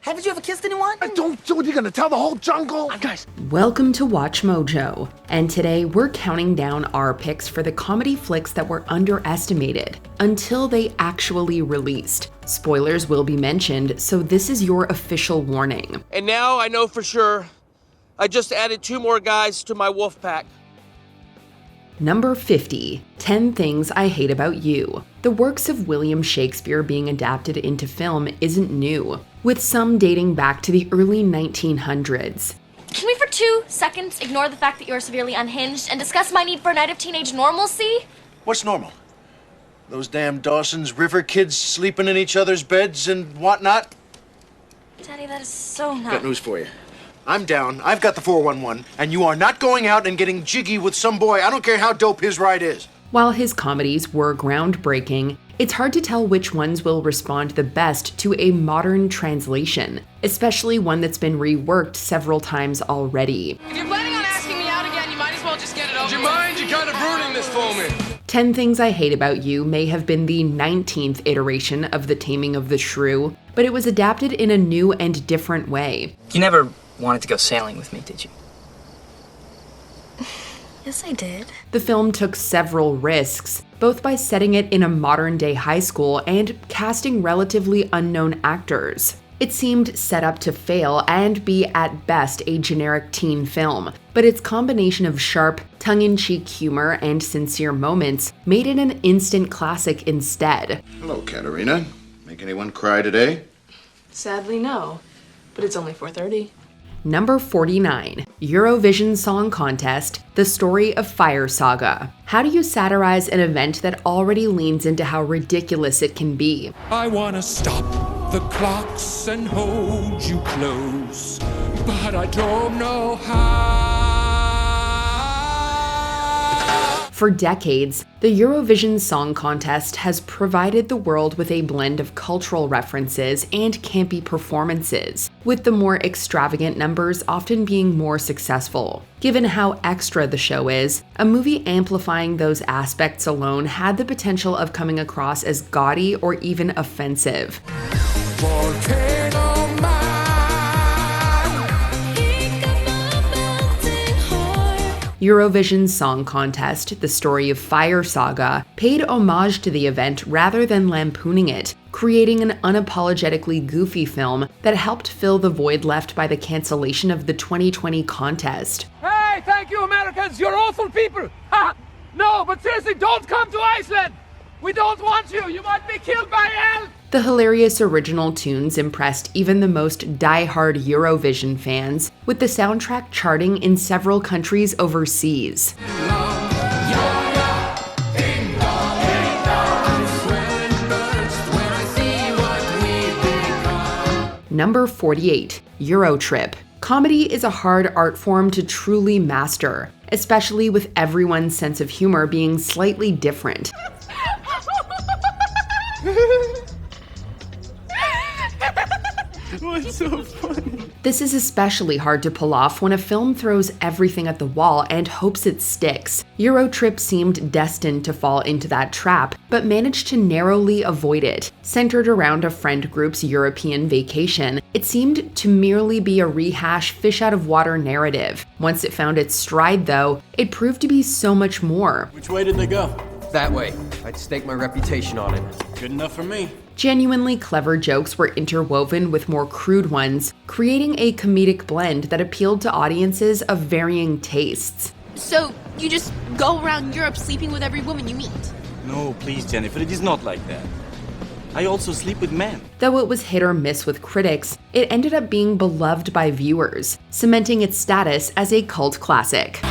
Haven't you ever kissed anyone? Don't do it, you're gonna tell the whole jungle. Guys. Welcome to Watch Mojo, and today we're counting down our picks for the comedy flicks that were underestimated until they actually released. Spoilers will be mentioned, so this is your official warning. And now I know for sure, I just added 2 more guys to my wolf pack. Number 50, 10 Things I Hate About You. The works of William Shakespeare being adapted into film isn't new, with some dating back to the early 1900s. Can we for 2 seconds ignore the fact that you're severely unhinged and discuss my need for a night of teenage normalcy? What's normal? Those damn Dawson's River kids sleeping in each other's beds and whatnot? Daddy, that is so not... Got news for you. I'm down, I've got the 411, and you are not going out and getting jiggy with some boy. I don't care how dope his ride is. While his comedies were groundbreaking, it's hard to tell which ones will respond the best to a modern translation, especially one that's been reworked several times already. If you're planning on asking me out again, you might as well just get it over. Do you mind? You're kind of ruining this for me. 10 Things I Hate About You may have been the 19th iteration of The Taming of the Shrew, but it was adapted in a new and different way. You never wanted to go sailing with me, did you? Yes, I did. The film took several risks, both by setting it in a modern-day high school and casting relatively unknown actors. It seemed set up to fail and be at best a generic teen film, but its combination of sharp, tongue-in-cheek humor and sincere moments made it an instant classic instead. Hello, Katerina. Make anyone cry today? Sadly, no. But it's only 4:30. Number 49, Eurovision Song Contest, The Story of Fire Saga. How do you satirize an event that already leans into how ridiculous it can be? I wanna stop the clocks and hold you close, but I don't know how. For decades, the Eurovision Song Contest has provided the world with a blend of cultural references and campy performances, with the more extravagant numbers often being more successful. Given how extra the show is, a movie amplifying those aspects alone had the potential of coming across as gaudy or even offensive. Volcano Man. Eurovision Song Contest, The Story of Fire Saga, paid homage to the event rather than lampooning it, creating an unapologetically goofy film that helped fill the void left by the cancellation of the 2020 contest. Hey, thank you, Americans! You're awful people! Ha! No, but seriously, don't come to Iceland! We don't want you! You might be killed by hell! The hilarious original tunes impressed even the most die-hard Eurovision fans, with the soundtrack charting in several countries overseas. Number 48, Eurotrip. Comedy is a hard art form to truly master, especially with everyone's sense of humor being slightly different. What's so funny? This is especially hard to pull off when a film throws everything at the wall and hopes it sticks. Eurotrip seemed destined to fall into that trap, but managed to narrowly avoid it. Centered around a friend group's European vacation, it seemed to merely be a rehash fish-out-of-water narrative. Once it found its stride, though, it proved to be so much more. Which way did they go? That way. I'd stake my reputation on it. Good enough for me. Genuinely clever jokes were interwoven with more crude ones, creating a comedic blend that appealed to audiences of varying tastes. So, you just go around Europe sleeping with every woman you meet? No, please, Jennifer, it is not like that. I also sleep with men. Though it was hit or miss with critics, it ended up being beloved by viewers, cementing its status as a cult classic.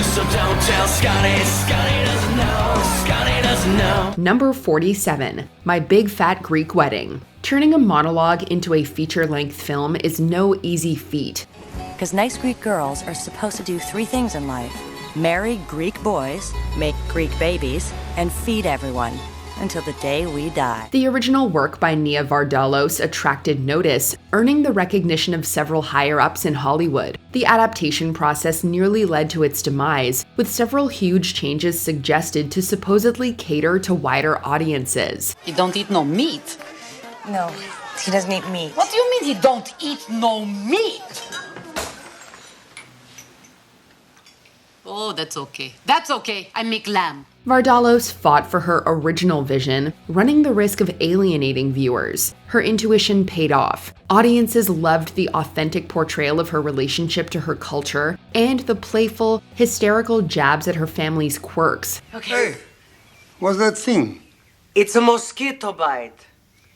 So don't tell Scotty, Scotty doesn't know, Scotty doesn't know. Number 47, My Big Fat Greek Wedding. Turning a monologue into a feature-length film is no easy feat. Because nice Greek girls are supposed to do 3 things in life: marry Greek boys, make Greek babies, and feed everyone. Until the day we die. The original work by Nia Vardalos attracted notice, earning the recognition of several higher-ups in Hollywood. The adaptation process nearly led to its demise, with several huge changes suggested to supposedly cater to wider audiences. You don't eat no meat. No, He doesn't eat meat. What do you mean he don't eat no meat? Oh, that's okay. That's okay. I make lamb. Vardalos fought for her original vision, running the risk of alienating viewers. Her intuition paid off. Audiences loved the authentic portrayal of her relationship to her culture and the playful, hysterical jabs at her family's quirks. Okay. Hey, what's that thing? It's a mosquito bite.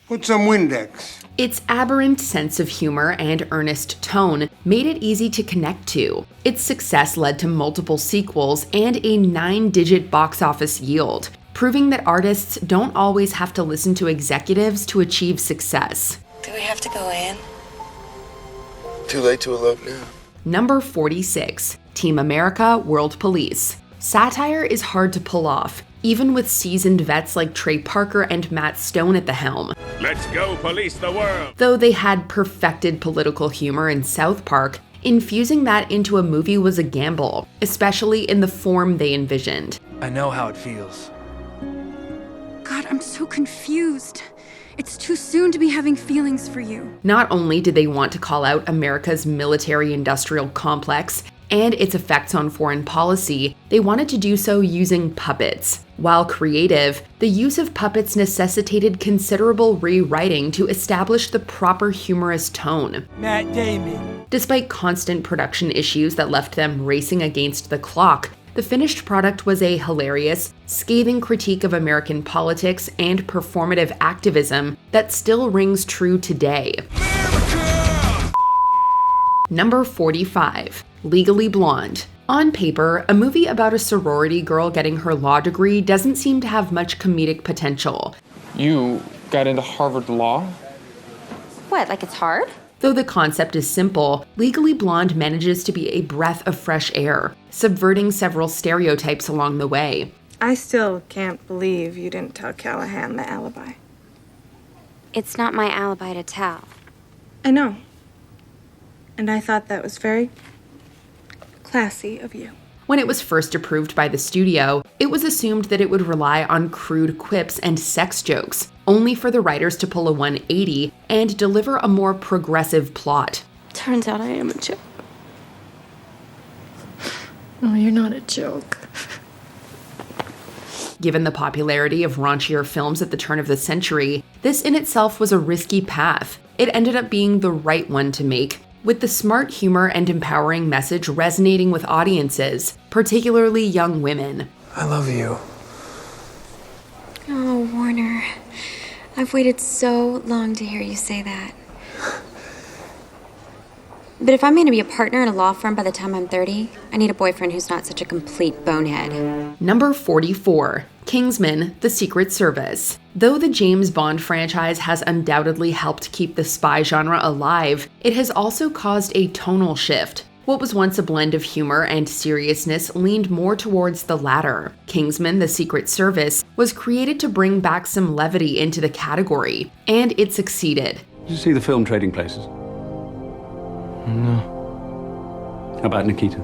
Put some Windex. Its aberrant sense of humor and earnest tone made it easy to connect to. Its success led to multiple sequels and a 9-digit box office yield, proving that artists don't always have to listen to executives to achieve success. Do we have to go in? Too late to elope now. Number 46, Team America World Police. Satire is hard to pull off, even with seasoned vets like Trey Parker and Matt Stone at the helm. Let's go police the world! Though they had perfected political humor in South Park, infusing that into a movie was a gamble, especially in the form they envisioned. I know how it feels. God, I'm so confused. It's too soon to be having feelings for you. Not only did they want to call out America's military-industrial complex and its effects on foreign policy, they wanted to do so using puppets. While creative, the use of puppets necessitated considerable rewriting to establish the proper humorous tone. Matt Damon. Despite constant production issues that left them racing against the clock, the finished product was a hilarious, scathing critique of American politics and performative activism that still rings true today. Number 45, Legally Blonde. On paper, a movie about a sorority girl getting her law degree doesn't seem to have much comedic potential. You got into Harvard Law? What, like it's hard? Though the concept is simple, Legally Blonde manages to be a breath of fresh air, subverting several stereotypes along the way. I still can't believe you didn't tell Callahan the alibi. It's not my alibi to tell. I know. And I thought that was very classy of you. When it was first approved by the studio, it was assumed that it would rely on crude quips and sex jokes, only for the writers to pull a 180 and deliver a more progressive plot. Turns out I am a joke. No, you're not a joke. Given the popularity of raunchier films at the turn of the century, this in itself was a risky path. It ended up being the right one to make, with the smart humor and empowering message resonating with audiences, particularly young women. I love you. Oh, Warner. I've waited so long to hear you say that. But if I'm going to be a partner in a law firm by the time I'm 30, I need a boyfriend who's not such a complete bonehead. Number 44, Kingsman: The Secret Service. Though the James Bond franchise has undoubtedly helped keep the spy genre alive, it has also caused a tonal shift. What was once a blend of humor and seriousness leaned more towards the latter. Kingsman: The Secret Service was created to bring back some levity into the category, and it succeeded. Did you see the film Trading Places? No. How about Nikita?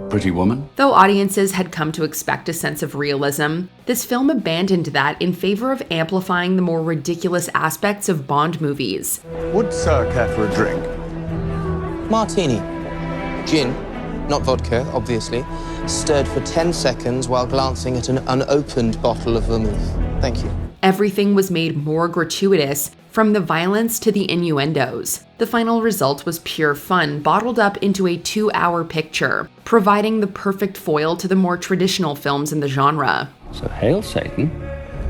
Pretty Woman? Though audiences had come to expect a sense of realism, this film abandoned that in favor of amplifying the more ridiculous aspects of Bond movies. Would Sir care for a drink? Martini. Gin, not vodka, obviously, stirred for 10 seconds while glancing at an unopened bottle of vermouth. Thank you. Everything was made more gratuitous, from the violence to the innuendos. The final result was pure fun bottled up into a 2-hour picture, providing the perfect foil to the more traditional films in the genre. So hail Satan,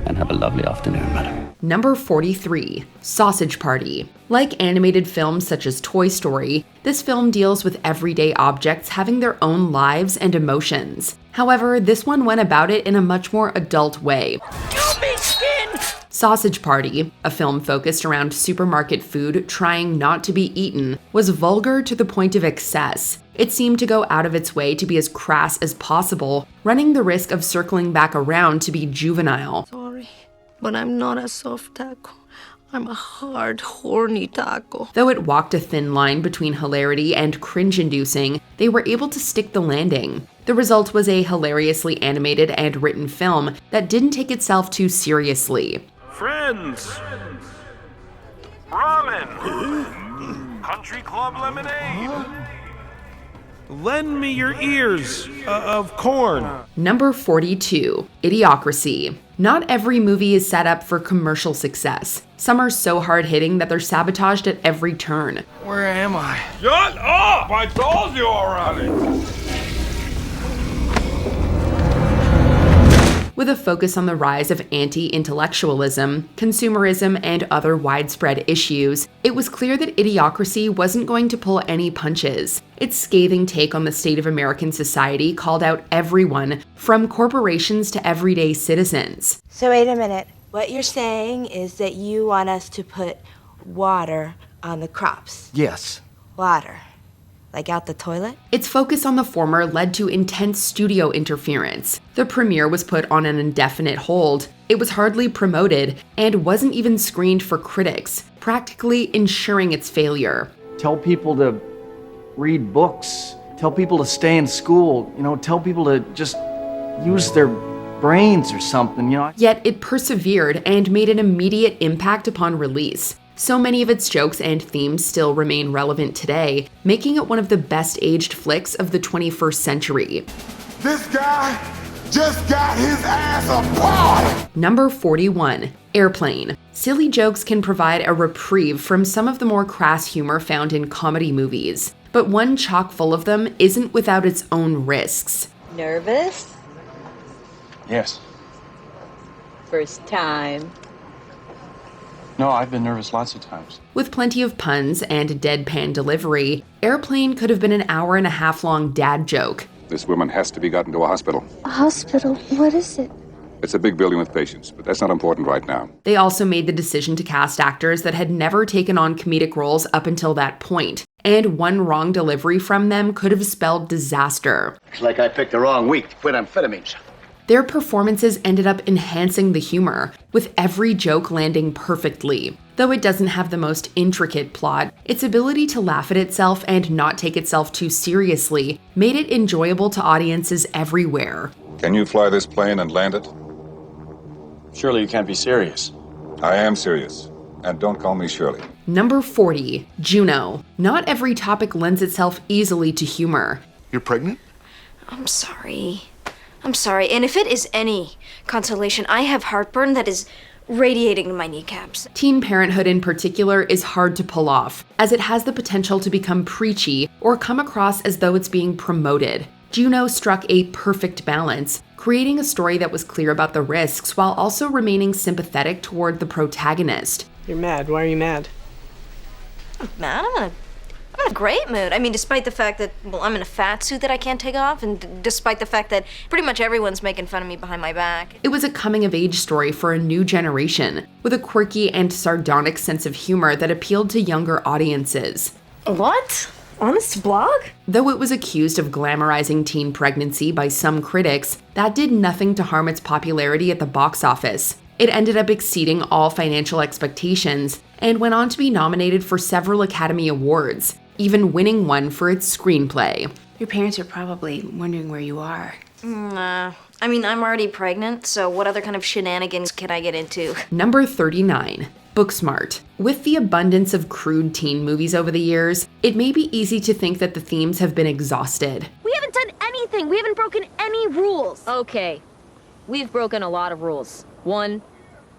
and have a lovely afternoon, madam. Number 43, Sausage Party. Like animated films such as Toy Story, this film deals with everyday objects having their own lives and emotions. However, this one went about it in a much more adult way. Sausage Party, a film focused around supermarket food trying not to be eaten, was vulgar to the point of excess. It seemed to go out of its way to be as crass as possible, running the risk of circling back around to be juvenile. Sorry, but I'm not a soft taco. I'm a hard, horny taco. Though it walked a thin line between hilarity and cringe-inducing, they were able to stick the landing. The result was a hilariously animated and written film that didn't take itself too seriously. Friends, Ramen. Country Club lemonade. Lend me your ears of corn. Number 42, Idiocracy. Not every movie is set up for commercial success. Some are so hard-hitting that they're sabotaged at every turn. Where am I? Shut up! I told you already. With a focus on the rise of anti-intellectualism, consumerism, and other widespread issues, it was clear that Idiocracy wasn't going to pull any punches. Its scathing take on the state of American society called out everyone, from corporations to everyday citizens. So wait a minute. What you're saying is that you want us to put water on the crops? Yes. Water. Like out the toilet? Its focus on the former led to intense studio interference. The premiere was put on an indefinite hold, it was hardly promoted, and wasn't even screened for critics, practically ensuring its failure. Tell people to read books. Tell people to stay in school. Tell people to just use their brains or something, Yet it persevered and made an immediate impact upon release. So many of its jokes and themes still remain relevant today, making it one of the best-aged flicks of the 21st century. This guy just got his ass apart! Number 41, Airplane. Silly jokes can provide a reprieve from some of the more crass humor found in comedy movies, but one chock full of them isn't without its own risks. Nervous? Yes. First time? No, I've been nervous lots of times. With plenty of puns and deadpan delivery, Airplane could have been an hour-and-a-half-long dad joke. This woman has to be gotten to a hospital. A hospital? What is it? It's a big building with patients, but that's not important right now. They also made the decision to cast actors that had never taken on comedic roles up until that point, and one wrong delivery from them could have spelled disaster. It's like I picked the wrong week to quit amphetamines. Their performances ended up enhancing the humor, with every joke landing perfectly. Though it doesn't have the most intricate plot, its ability to laugh at itself and not take itself too seriously made it enjoyable to audiences everywhere. Can you fly this plane and land it? Surely you can't be serious. I am serious. And don't call me Shirley. Number 40, Juno. Not every topic lends itself easily to humor. You're pregnant? I'm sorry. And if it is any consolation, I have heartburn that is radiating to my kneecaps. Teen parenthood in particular is hard to pull off, as it has the potential to become preachy or come across as though it's being promoted. Juno struck a perfect balance, creating a story that was clear about the risks while also remaining sympathetic toward the protagonist. You're mad. Why are you mad? I'm mad? I'm in a great mood. I mean, despite the fact that, I'm in a fat suit that I can't take off, and despite the fact that pretty much everyone's making fun of me behind my back. It was a coming-of-age story for a new generation, with a quirky and sardonic sense of humor that appealed to younger audiences. What? Honest blog? Though it was accused of glamorizing teen pregnancy by some critics, that did nothing to harm its popularity at the box office. It ended up exceeding all financial expectations, and went on to be nominated for several Academy Awards, even winning one for its screenplay. Your parents are probably wondering where you are. Nah. I mean, I'm already pregnant, so what other kind of shenanigans can I get into? Number 39, Booksmart. With the abundance of crude teen movies over the years, it may be easy to think that the themes have been exhausted. We haven't done anything. We haven't broken any rules. Okay. We've broken a lot of rules. One,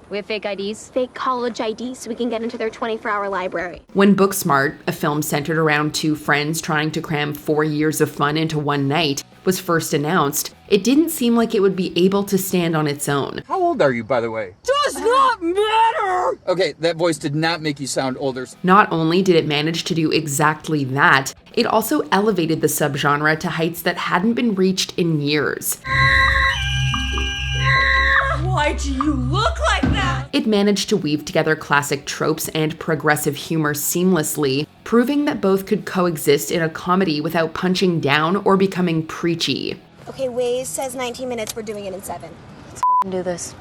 we have fake IDs. Fake college IDs so we can get into their 24-hour library. When Booksmart, a film centered around two friends trying to cram 4 years of fun into one night, was first announced, it didn't seem like it would be able to stand on its own. How old are you, by the way? Does not matter! Okay, that voice did not make you sound older. Not only did it manage to do exactly that, it also elevated the subgenre to heights that hadn't been reached in years. Why do you look like that? It managed to weave together classic tropes and progressive humor seamlessly, proving that both could coexist in a comedy without punching down or becoming preachy. Okay, Waze says 19 minutes. We're doing it in 7. Let's f***ing do this.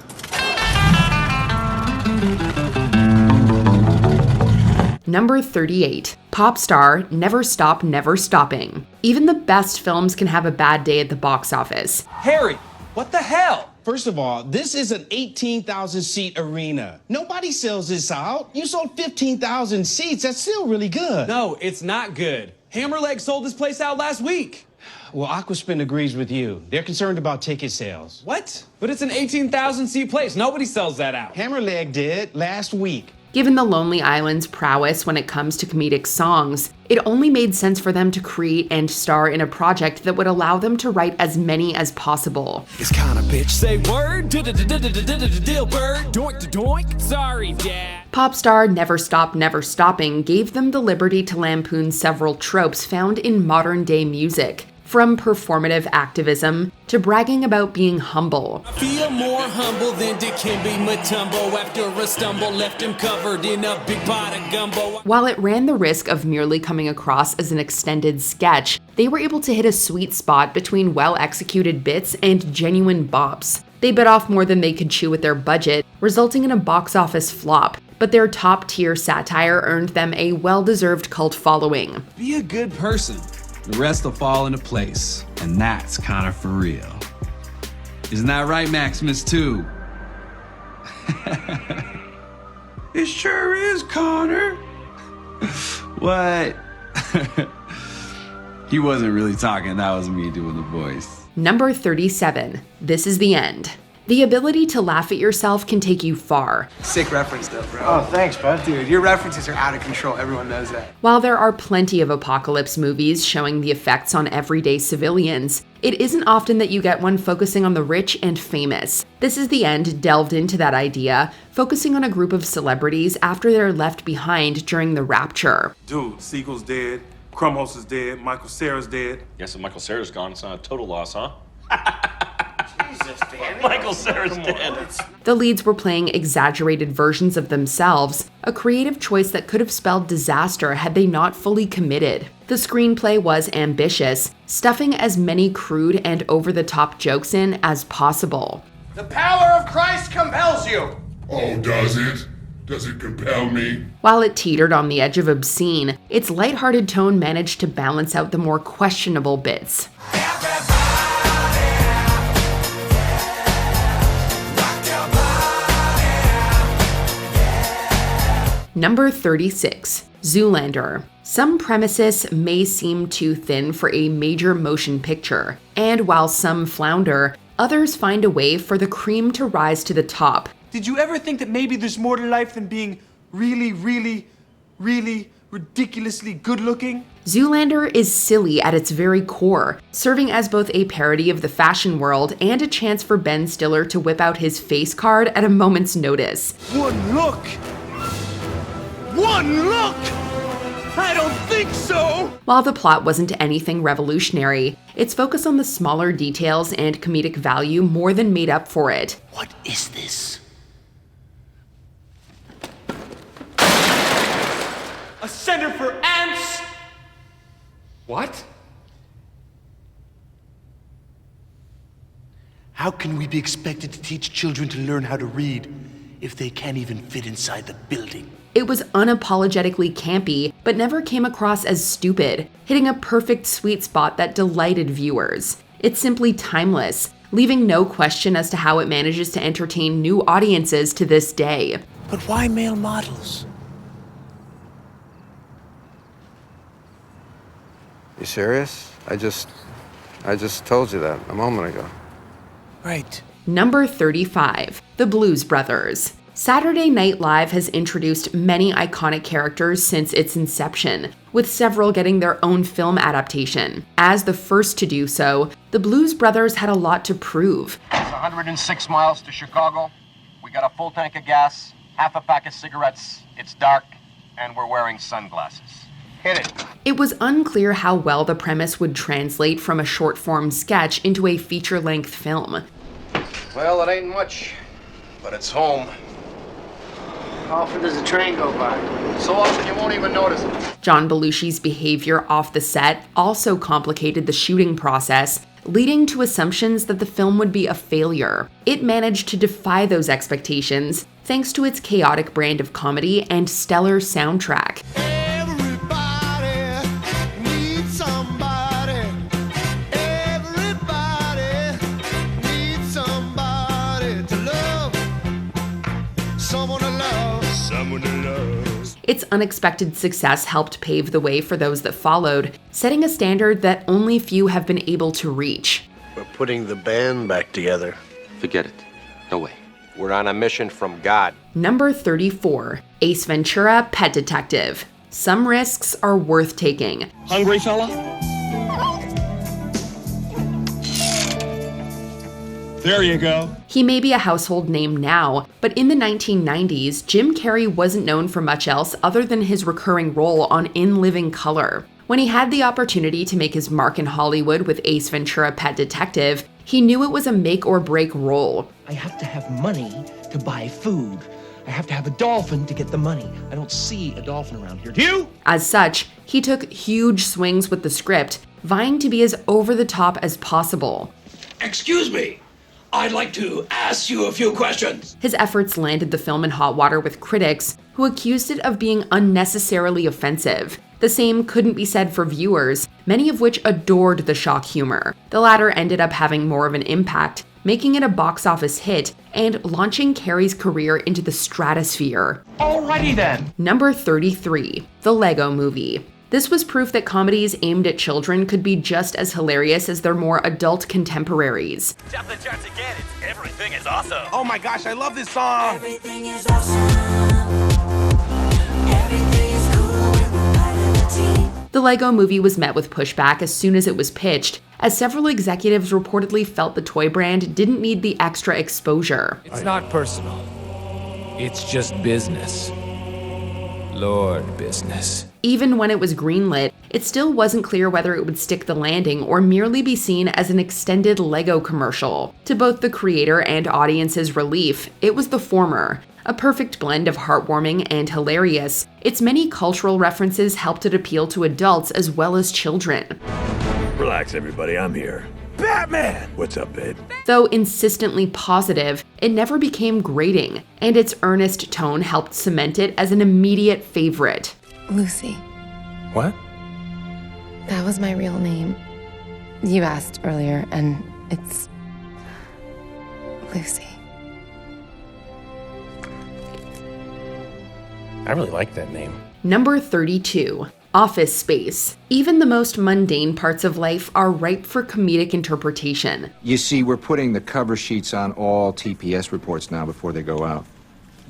Number 38, Pop Star, Never Stop, Never Stopping. Even the best films can have a bad day at the box office. Harry, what the hell? First of all, this is an 18,000-seat arena. Nobody sells this out. You sold 15,000 seats. That's still really good. No, it's not good. Hammerleg sold this place out last week. Well, Aquaspin agrees with you. They're concerned about ticket sales. What? But it's an 18,000-seat place. Nobody sells that out. Hammerleg did last week. Given the Lonely Island's prowess when it comes to comedic songs, it only made sense for them to create and star in a project that would allow them to write as many as possible. It's kinda bitch. Say word, deal bird, doink to doink. Sorry, Dad. Pop star Never Stop Never Stopping gave them the liberty to lampoon several tropes found in modern-day music, from performative activism to bragging about being humble. I feel more humble than Dikembe Mutombo after a stumble left him covered in a big pot of gumbo. While it ran the risk of merely coming across as an extended sketch, they were able to hit a sweet spot between well-executed bits and genuine bops. They bit off more than they could chew with their budget, resulting in a box office flop, but their top-tier satire earned them a well-deserved cult following. Be a good person. The rest will fall into place, and that's kind of for real. Isn't that right, Maximus, too? It sure is, Connor. What? He wasn't really talking, that was me doing the voice. Number 37. This is the end. The ability to laugh at yourself can take you far. Sick reference though, bro. Oh, thanks, bud. Dude, your references are out of control. Everyone knows that. While there are plenty of apocalypse movies showing the effects on everyday civilians, it isn't often that you get one focusing on the rich and famous. This is the End delved into that idea, focusing on a group of celebrities after they're left behind during the rapture. Dude, Siegel's dead. Krumholz is dead. Michael Cera's dead. Guess if Michael Cera's gone, it's not a total loss, huh? Jesus, Danny. Michael Cera's dead. The leads were playing exaggerated versions of themselves, a creative choice that could have spelled disaster had they not fully committed. The screenplay was ambitious, stuffing as many crude and over-the-top jokes in as possible. The power of Christ compels you! Oh, does it? Does it compel me? While it teetered on the edge of obscene, its lighthearted tone managed to balance out the more questionable bits. Number 36. Zoolander. Some premises may seem too thin for a major motion picture, and while some flounder, others find a way for the cream to rise to the top. Did you ever think that maybe there's more to life than being really, really, really ridiculously good looking? Zoolander is silly at its very core, serving as both a parody of the fashion world and a chance for Ben Stiller to whip out his face card at a moment's notice. One look! One look! I don't think so! While the plot wasn't anything revolutionary, its focus on the smaller details and comedic value more than made up for it. What is this? A center for ants! What? How can we be expected to teach children to learn how to read if they can't even fit inside the building? It was unapologetically campy, but never came across as stupid, hitting a perfect sweet spot that delighted viewers. It's simply timeless, leaving no question as to how it manages to entertain new audiences to this day. But why male models? You serious? I just told you that a moment ago. Right. Number 35. The Blues Brothers. Saturday Night Live has introduced many iconic characters since its inception, with several getting their own film adaptation. As the first to do so, the Blues Brothers had a lot to prove. It's 106 miles to Chicago. We got a full tank of gas, half a pack of cigarettes, it's dark, and we're wearing sunglasses. Hit it. It was unclear how well the premise would translate from a short-form sketch into a feature-length film. Well, it ain't much, but it's home. How often does the train go by? So often you won't even notice it. John Belushi's behavior off the set also complicated the shooting process, leading to assumptions that the film would be a failure. It managed to defy those expectations thanks to its chaotic brand of comedy and stellar soundtrack. unexpected success helped pave the way for those that followed, setting a standard that only few have been able to reach. We're putting the band back together. Forget it. No way. We're on a mission from God. Number 34, Ace Ventura, Pet Detective. Some risks are worth taking. Hungry, fella? There you go. He may be a household name now, but in the 1990s, Jim Carrey wasn't known for much else other than his recurring role on In Living Color. When he had the opportunity to make his mark in Hollywood with Ace Ventura, Pet Detective, he knew it was a make-or-break role. I have to have money to buy food. I have to have a dolphin to get the money. I don't see a dolphin around here. Do you? As such, he took huge swings with the script, vying to be as over-the-top as possible. Excuse me. I'd like to ask you a few questions. His efforts landed the film in hot water with critics, who accused it of being unnecessarily offensive. The same couldn't be said for viewers, many of which adored the shock humor. The latter ended up having more of an impact, making it a box office hit and launching Carrey's career into the stratosphere. Alrighty then. Number 33, The Lego Movie. This was proof that comedies aimed at children could be just as hilarious as their more adult contemporaries. Tap the charts again, it's Everything is Awesome. Oh my gosh, I love this song. Everything is awesome. Everything is cool with the light of the The Lego Movie was met with pushback as soon as it was pitched, as several executives reportedly felt the toy brand didn't need the extra exposure. It's not personal. It's just business. Lord business. Even when it was greenlit, it still wasn't clear whether it would stick the landing or merely be seen as an extended Lego commercial. To both the creator and audience's relief, it was the former. A perfect blend of heartwarming and hilarious, its many cultural references helped it appeal to adults as well as children. Relax, everybody, I'm here. Batman! What's up, babe? Though insistently positive, it never became grating, and its earnest tone helped cement it as an immediate favorite. Lucy. What? That was my real name. You asked earlier, and it's Lucy. I really like that name. Number 32, Office Space. Even the most mundane parts of life are ripe for comedic interpretation. You see, we're putting the cover sheets on all TPS reports now before they go out.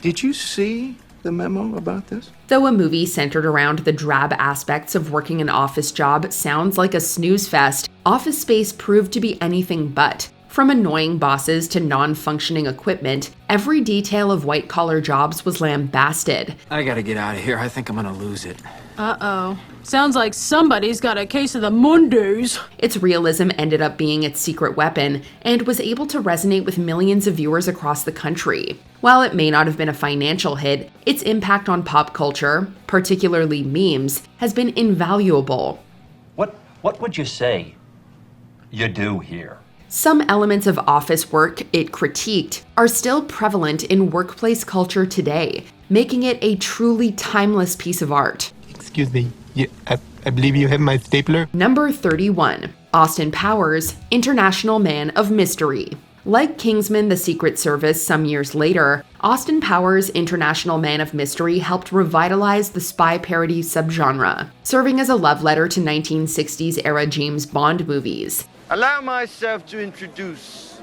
Did you see the memo about this? Though a movie centered around the drab aspects of working an office job sounds like a snooze fest, Office Space proved to be anything but. From annoying bosses to non-functioning equipment, every detail of white-collar jobs was lambasted. I gotta get out of here. I think I'm gonna lose it. Uh-oh. Sounds like somebody's got a case of the Mondays. Its realism ended up being its secret weapon and was able to resonate with millions of viewers across the country. While it may not have been a financial hit, its impact on pop culture, particularly memes, has been invaluable. What would you say you do here? Some elements of office work it critiqued are still prevalent in workplace culture today, making it a truly timeless piece of art. Excuse me, I believe you have my stapler? Number 31, Austin Powers, International Man of Mystery. Like Kingsman: The Secret Service some years later, Austin Powers' International Man of Mystery helped revitalize the spy parody subgenre, serving as a love letter to 1960s-era James Bond movies. Allow myself to introduce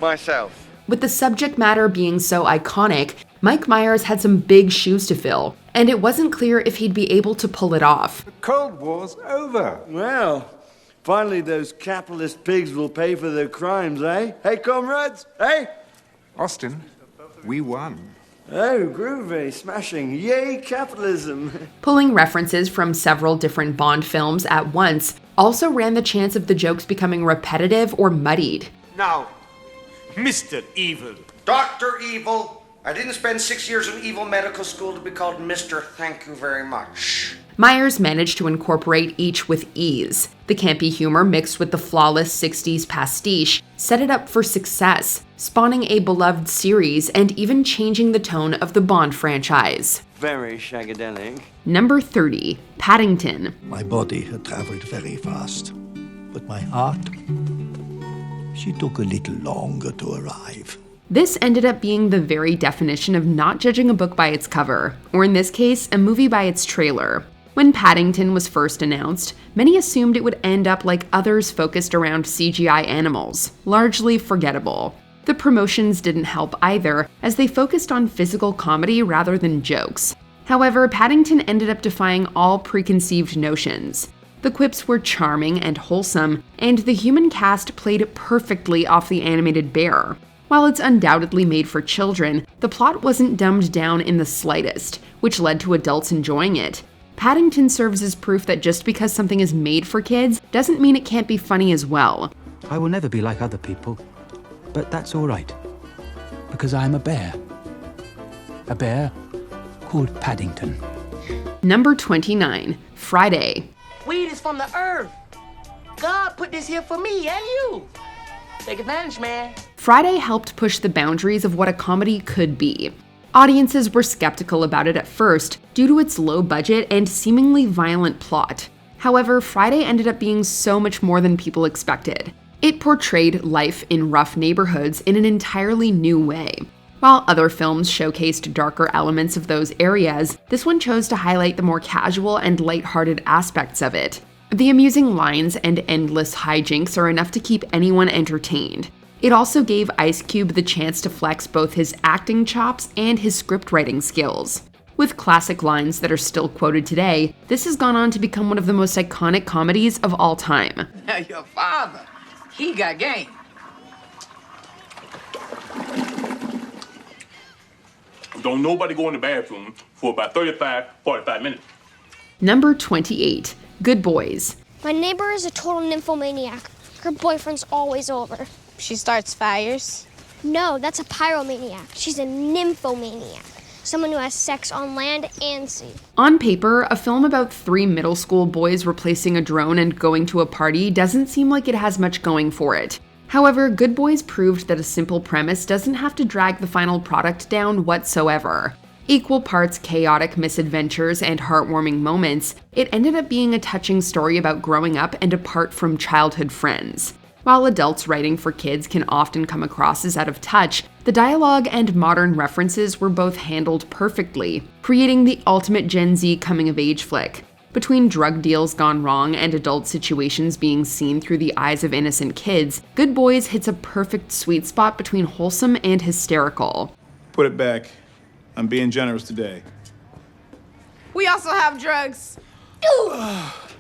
myself. With the subject matter being so iconic, Mike Myers had some big shoes to fill, and it wasn't clear if he'd be able to pull it off. The Cold War's over. Well, finally those capitalist pigs will pay for their crimes, eh? Hey, comrades, eh? Austin, we won. Oh, groovy, smashing, yay capitalism. Pulling references from several different Bond films at once also ran the chance of the jokes becoming repetitive or muddied. Now, Mr. Evil. Dr. Evil. I didn't spend 6 years in evil medical school to be called Mr. Thank you very much. Myers managed to incorporate each with ease. The campy humor mixed with the flawless 60s pastiche set it up for success, spawning a beloved series and even changing the tone of the Bond franchise. Very shagadelic. Number 30, Paddington. My body had traveled very fast, but my heart, she took a little longer to arrive. This ended up being the very definition of not judging a book by its cover, or in this case, a movie by its trailer. When Paddington was first announced, many assumed it would end up like others focused around CGI animals, largely forgettable. The promotions didn't help either, as they focused on physical comedy rather than jokes. However, Paddington ended up defying all preconceived notions. The quips were charming and wholesome, and the human cast played perfectly off the animated bear. While it's undoubtedly made for children, the plot wasn't dumbed down in the slightest, which led to adults enjoying it. Paddington serves as proof that just because something is made for kids doesn't mean it can't be funny as well. I will never be like other people, but that's all right, because I'm a bear. A bear called Paddington. Number 29, Friday. Weed is from the earth. God put this here for me and you. Take advantage, man. Friday helped push the boundaries of what a comedy could be. Audiences were skeptical about it at first due to its low budget and seemingly violent plot. However, Friday ended up being so much more than people expected. It portrayed life in rough neighborhoods in an entirely new way. While other films showcased darker elements of those areas, this one chose to highlight the more casual and lighthearted aspects of it. The amusing lines and endless hijinks are enough to keep anyone entertained. It also gave Ice Cube the chance to flex both his acting chops and his scriptwriting skills. With classic lines that are still quoted today, this has gone on to become one of the most iconic comedies of all time. Now your father, he got game. Don't nobody go in the bathroom for about 45 minutes. Number 28, Good Boys. My neighbor is a total nymphomaniac. Her boyfriend's always over. She starts fires? No, that's a pyromaniac. She's a nymphomaniac. Someone who has sex on land and sea. On paper, a film about 3 middle school boys replacing a drone and going to a party doesn't seem like it has much going for it. However, Good Boys proved that a simple premise doesn't have to drag the final product down whatsoever. Equal parts chaotic misadventures and heartwarming moments, it ended up being a touching story about growing up and apart from childhood friends. While adults writing for kids can often come across as out of touch, the dialogue and modern references were both handled perfectly, creating the ultimate Gen Z coming-of-age flick. Between drug deals gone wrong and adult situations being seen through the eyes of innocent kids, Good Boys hits a perfect sweet spot between wholesome and hysterical. Put it back. I'm being generous today. We also have drugs.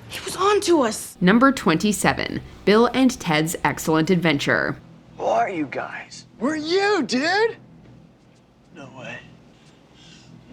He was on to us. Number 27, Bill and Ted's Excellent Adventure. Who are you guys? We're you, dude! No way.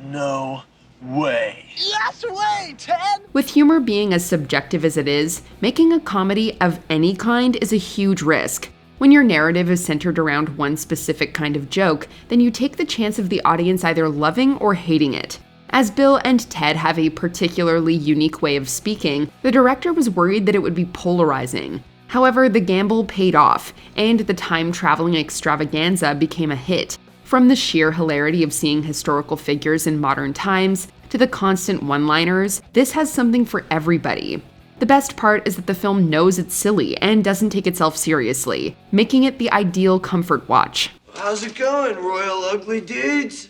No way. Yes way, Ted! With humor being as subjective as it is, making a comedy of any kind is a huge risk. When your narrative is centered around one specific kind of joke, then you take the chance of the audience either loving or hating it. As Bill and Ted have a particularly unique way of speaking, the director was worried that it would be polarizing. However, the gamble paid off, and the time-traveling extravaganza became a hit. From the sheer hilarity of seeing historical figures in modern times, to the constant one-liners, this has something for everybody. The best part is that the film knows it's silly and doesn't take itself seriously, making it the ideal comfort watch. How's it going, Royal Ugly Dudes?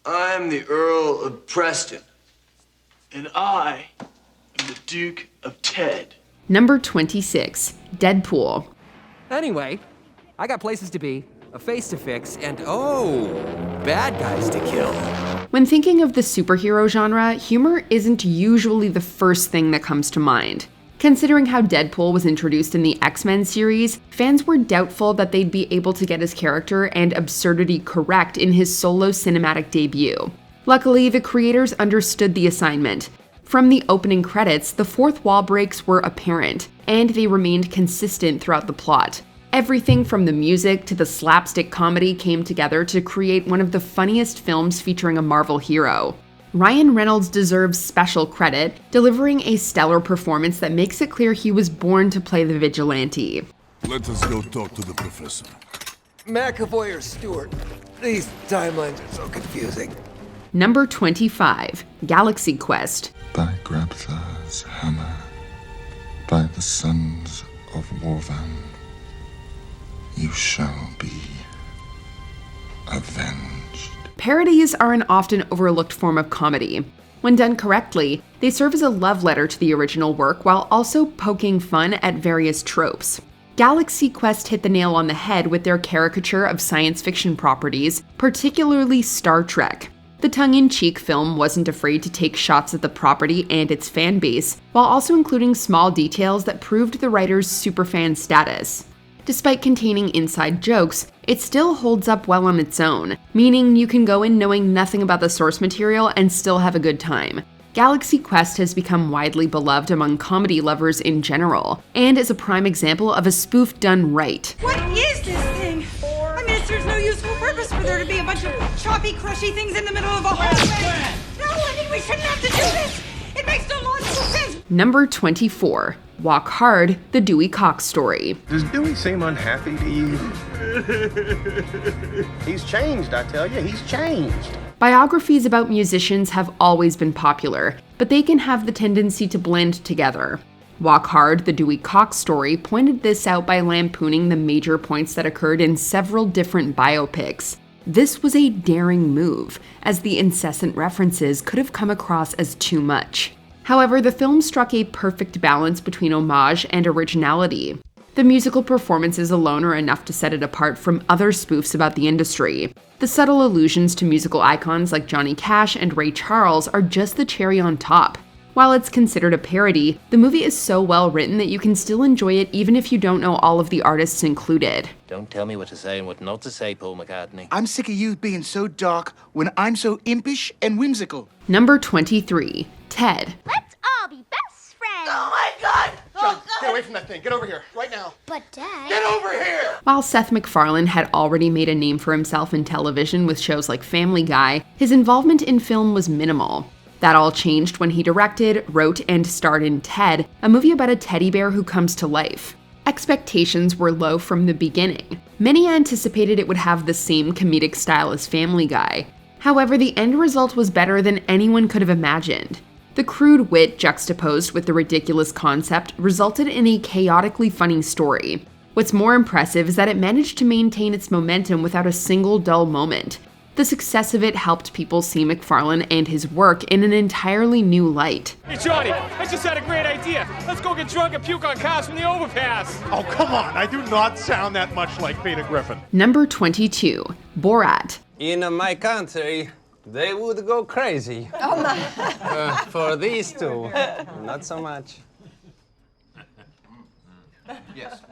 I'm the Earl of Preston. And I am the Duke of Ted. Number 26, Deadpool. Anyway, I got places to be, a face to fix, and bad guys to kill. When thinking of the superhero genre, humor isn't usually the first thing that comes to mind. Considering how Deadpool was introduced in the X-Men series, fans were doubtful that they'd be able to get his character and absurdity correct in his solo cinematic debut. Luckily, the creators understood the assignment. From the opening credits, the fourth wall breaks were apparent, and they remained consistent throughout the plot. Everything from the music to the slapstick comedy came together to create one of the funniest films featuring a Marvel hero. Ryan Reynolds deserves special credit, delivering a stellar performance that makes it clear he was born to play the vigilante. Let us go talk to the professor. McAvoy or Stewart? These timelines are so confusing. Number 25, Galaxy Quest. By Grabthar's hammer, by the sons of Warvan, You shall be avenged. Parodies are an often overlooked form of comedy. When done correctly, they serve as a love letter to the original work while also poking fun at various tropes. Galaxy Quest hit the nail on the head with their caricature of science fiction properties, particularly Star Trek. The tongue-in-cheek film wasn't afraid to take shots at the property and its fan base, while also including small details that proved the writer's superfan status. Despite containing inside jokes, it still holds up well on its own, meaning you can go in knowing nothing about the source material and still have a good time. Galaxy Quest has become widely beloved among comedy lovers in general, and is a prime example of a spoof done right. What is this thing? I mean, it serves no useful purpose for there to be a bunch of choppy, crushy things in the middle of a hallway. No, I mean, we shouldn't have to do this. It makes no logical sense. Number 24. Walk Hard, the Dewey Cox Story. Does Dewey seem unhappy to you? He's changed, I tell you, he's changed. Biographies about musicians have always been popular, but they can have the tendency to blend together. Walk Hard, the Dewey Cox Story pointed this out by lampooning the major points that occurred in several different biopics. This was a daring move, as the incessant references could have come across as too much. However, the film struck a perfect balance between homage and originality. The musical performances alone are enough to set it apart from other spoofs about the industry. The subtle allusions to musical icons like Johnny Cash and Ray Charles are just the cherry on top. While it's considered a parody, the movie is so well written that you can still enjoy it even if you don't know all of the artists included. Don't tell me what to say and what not to say, Paul McCartney. I'm sick of you being so dark when I'm so impish and whimsical. Number 23. Ted. Let's all be best friends. Oh my God! John, get away from that thing. Get over here, right now. But Dad... Get over here! While Seth MacFarlane had already made a name for himself in television with shows like Family Guy, his involvement in film was minimal. That all changed when he directed, wrote, and starred in Ted, a movie about a teddy bear who comes to life. Expectations were low from the beginning. Many anticipated it would have the same comedic style as Family Guy. However, the end result was better than anyone could have imagined. The crude wit juxtaposed with the ridiculous concept resulted in a chaotically funny story. What's more impressive is that it managed to maintain its momentum without a single dull moment. The success of it helped people see MacFarlane and his work in an entirely new light. Hey Johnny, I just had a great idea. Let's go get drunk and puke on cars from the overpass. Oh, come on. I do not sound that much like Peter Griffin. Number 22. Borat. In my country, they would go crazy. Oh my. For these two, not so much. Yes.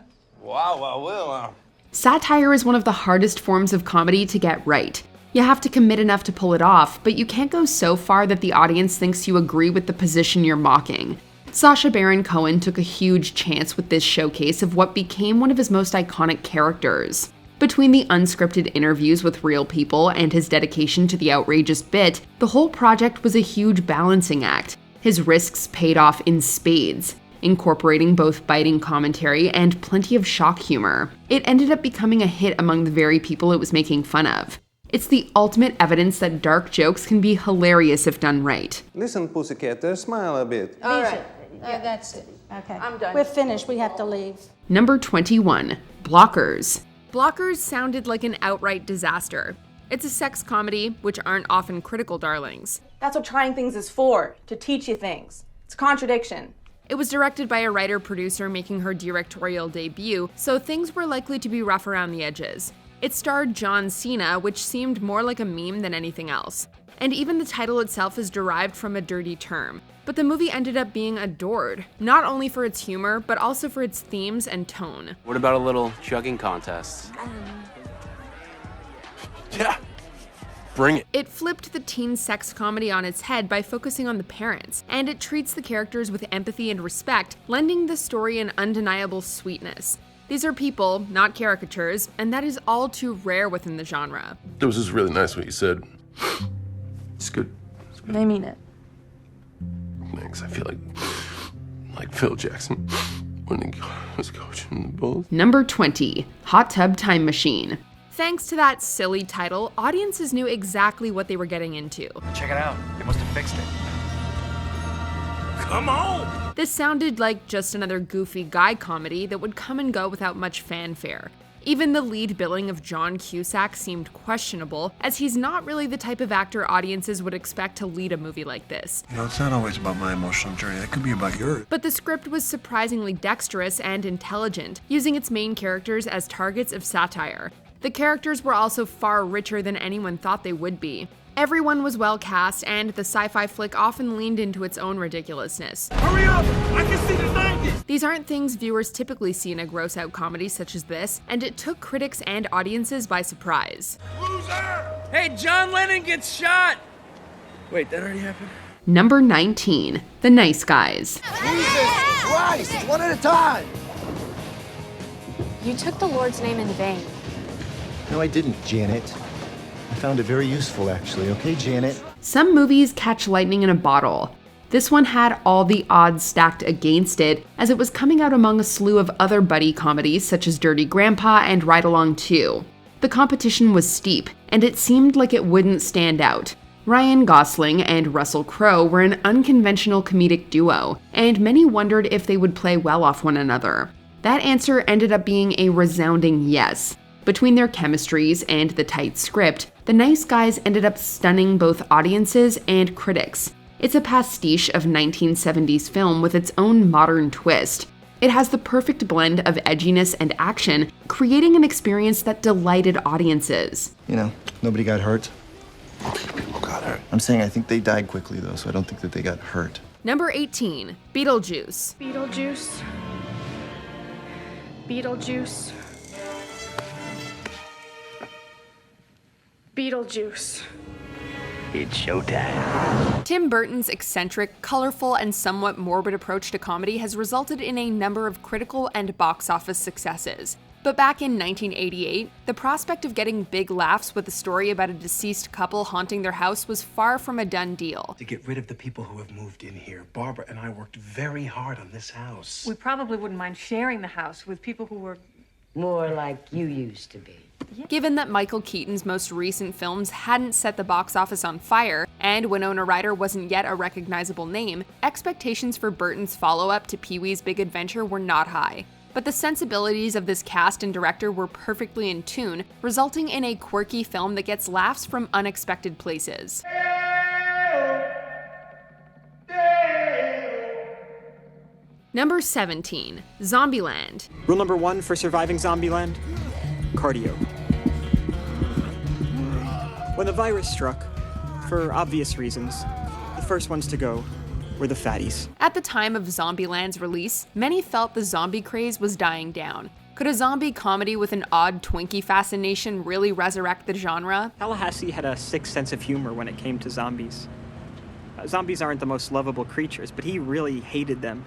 Wow. Satire is one of the hardest forms of comedy to get right. You have to commit enough to pull it off, but you can't go so far that the audience thinks you agree with the position you're mocking. Sacha Baron Cohen took a huge chance with this showcase of what became one of his most iconic characters. Between the unscripted interviews with real people and his dedication to the outrageous bit, the whole project was a huge balancing act. His risks paid off in spades, incorporating both biting commentary and plenty of shock humor. It ended up becoming a hit among the very people it was making fun of. It's the ultimate evidence that dark jokes can be hilarious if done right. Listen, pussycat, smile a bit. All right. That's it. Okay. I'm done. We're finished. We have to leave. Number 21. Blockers. Blockers sounded like an outright disaster. It's a sex comedy, which aren't often critical darlings. That's what trying things is for, to teach you things. It's a contradiction. It was directed by a writer-producer making her directorial debut, so things were likely to be rough around the edges. It starred John Cena, which seemed more like a meme than anything else. And even the title itself is derived from a dirty term. But the movie ended up being adored, not only for its humor, but also for its themes and tone. What about a little chugging contest? Yeah. Bring it. It flipped the teen sex comedy on its head by focusing on the parents, and it treats the characters with empathy and respect, lending the story an undeniable sweetness. These are people, not caricatures, and that is all too rare within the genre. It was just really nice what you said. It's good. They mean it. Thanks. I feel like Phil Jackson when he was coaching the Bulls. Number 20. Hot Tub Time Machine. Thanks to that silly title, audiences knew exactly what they were getting into. Check it out. They must have fixed it. Come on! This sounded like just another goofy guy comedy that would come and go without much fanfare. Even the lead billing of John Cusack seemed questionable, as he's not really the type of actor audiences would expect to lead a movie like this. You know, it's not always about my emotional journey. That could be about yours. But the script was surprisingly dexterous and intelligent, using its main characters as targets of satire. The characters were also far richer than anyone thought they would be. Everyone was well cast, and the sci-fi flick often leaned into its own ridiculousness. Hurry up! I can see the 90s! These aren't things viewers typically see in a gross-out comedy such as this, and it took critics and audiences by surprise. Loser! Hey, John Lennon gets shot! Wait, that already happened? Number 19, The Nice Guys. Jesus Christ! One at a time! You took the Lord's name in vain. No, I didn't, Janet. I found it very useful, actually. Okay, Janet? Some movies catch lightning in a bottle. This one had all the odds stacked against it, as it was coming out among a slew of other buddy comedies such as Dirty Grandpa and Ride Along 2. The competition was steep, and it seemed like it wouldn't stand out. Ryan Gosling and Russell Crowe were an unconventional comedic duo, and many wondered if they would play well off one another. That answer ended up being a resounding yes. Between their chemistries and the tight script, The Nice Guys ended up stunning both audiences and critics. It's a pastiche of 1970s film with its own modern twist. It has the perfect blend of edginess and action, creating an experience that delighted audiences. You know, nobody got hurt. People got hurt. I'm saying I think they died quickly, though, so I don't think that they got hurt. Number 18, Beetlejuice. Beetlejuice. Beetlejuice. Beetlejuice. It's showtime. Tim Burton's eccentric, colorful, and somewhat morbid approach to comedy has resulted in a number of critical and box office successes. But back in 1988, the prospect of getting big laughs with a story about a deceased couple haunting their house was far from a done deal. To get rid of the people who have moved in here, Barbara and I worked very hard on this house. We probably wouldn't mind sharing the house with people who were more like you used to be. Given that Michael Keaton's most recent films hadn't set the box office on fire, and Winona Ryder wasn't yet a recognizable name, expectations for Burton's follow-up to Pee-wee's Big Adventure were not high. But the sensibilities of this cast and director were perfectly in tune, resulting in a quirky film that gets laughs from unexpected places. Number 17, Zombieland. Rule number 1 for surviving Zombieland: cardio. When the virus struck, for obvious reasons, the first ones to go were the fatties. At the time of Zombieland's release, many felt the zombie craze was dying down. Could a zombie comedy with an odd Twinkie fascination really resurrect the genre? Tallahassee had a sick sense of humor when it came to zombies. Zombies aren't the most lovable creatures, but he really hated them.